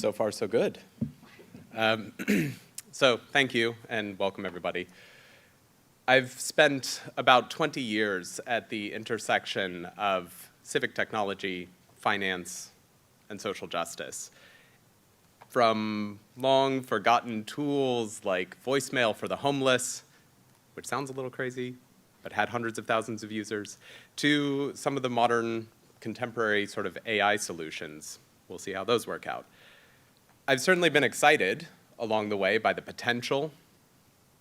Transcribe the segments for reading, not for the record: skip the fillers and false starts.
So far, so good. So thank you, and welcome, everybody. I've spent about 20 years at the intersection of civic technology, finance, and social justice. From long forgotten tools like voicemail for the homeless, which sounds a little crazy, but had hundreds of thousands of users, to some of the modern contemporary sort of AI solutions. We'll see how those work out. I've certainly been excited along the way by the potential,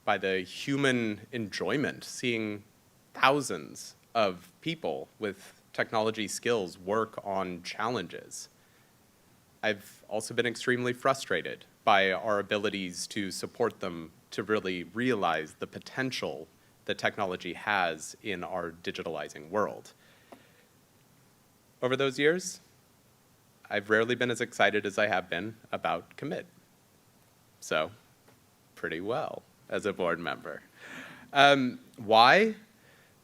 by the human enjoyment, seeing thousands of people with technology skills work on challenges. I've also been extremely frustrated by our abilities to support them to really realize the potential that technology has in our digitalizing world. Over those years, I've rarely been as excited as I have been about commit. So, pretty well as a board member. Why?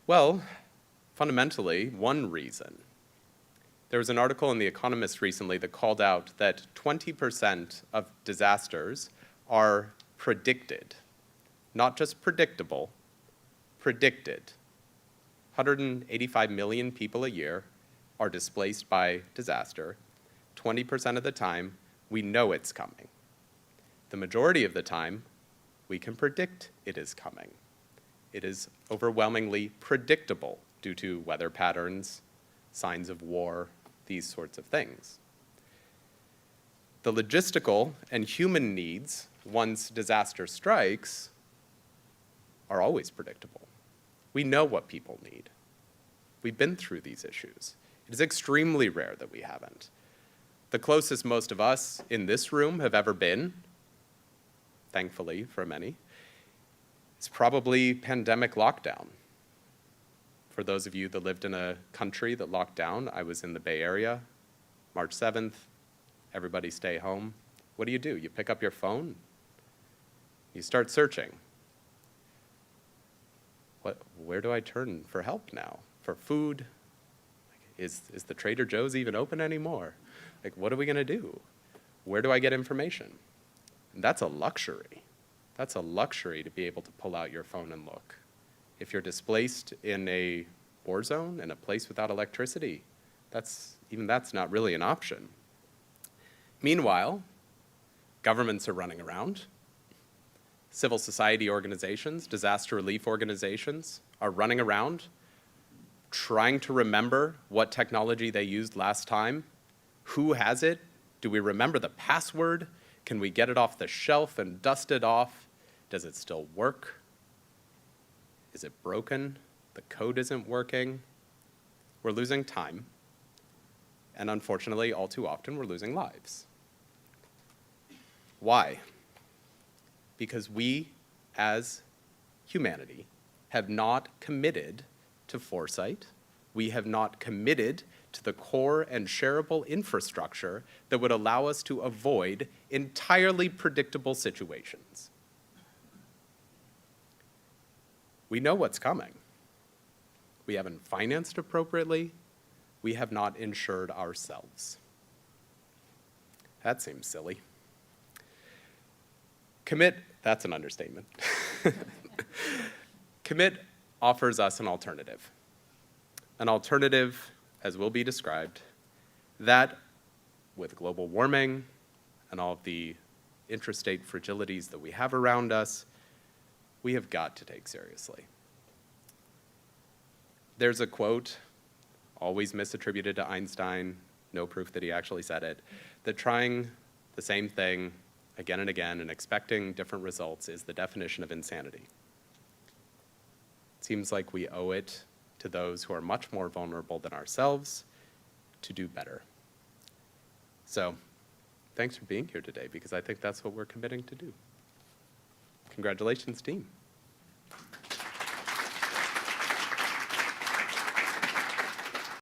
Well, fundamentally, one reason. There was an article in The Economist recently that called out that 20% of disasters are predicted, not just predictable, predicted. 185 million people a year are displaced by disaster. 20% of the time, we know it's coming. The majority of the time, we can predict it is coming. It is overwhelmingly predictable due to weather patterns, signs of war, these sorts of things. The logistical and human needs, once disaster strikes, are always predictable. We know what people need. We've been through these issues. It is extremely rare that we haven't. The closest most of us in this room have ever been, thankfully for many, is probably pandemic lockdown. For those of you that lived in a country that locked down, I was in the Bay Area, March 7th, everybody stay home. What do? You pick up your phone, you start searching. Where do I turn for help now? For food? Is the Trader Joe's even open anymore? Like, what are we gonna do? Where do I get information? And that's a luxury. That's a luxury to be able to pull out your phone and look. If you're displaced in a war zone, in a place without electricity, that's not really an option. Meanwhile, governments are running around. Civil society organizations, disaster relief organizations are running around trying to remember what technology they used last time. Who has it? Do we remember the password? Can we get it off the shelf and dust it off? Does it still work? Is it broken? The code isn't working. We're losing time. And unfortunately, all too often, we're losing lives. Why? Because we, as humanity, have not committed to foresight. We have not committed to the core and shareable infrastructure that would allow us to avoid entirely predictable situations. We know what's coming. We haven't financed appropriately. We have not insured ourselves. That seems silly. Commit, that's an understatement. Commit offers us an alternative. An alternative, as will be described, that with global warming and all of the intrastate fragilities that we have around us, we have got to take seriously. There's a quote, always misattributed to Einstein, no proof that he actually said it, that trying the same thing again and again and expecting different results is the definition of insanity. It seems like we owe it to those who are much more vulnerable than ourselves to do better. So, thanks for being here today, because I think that's what we're committing to do. Congratulations, team.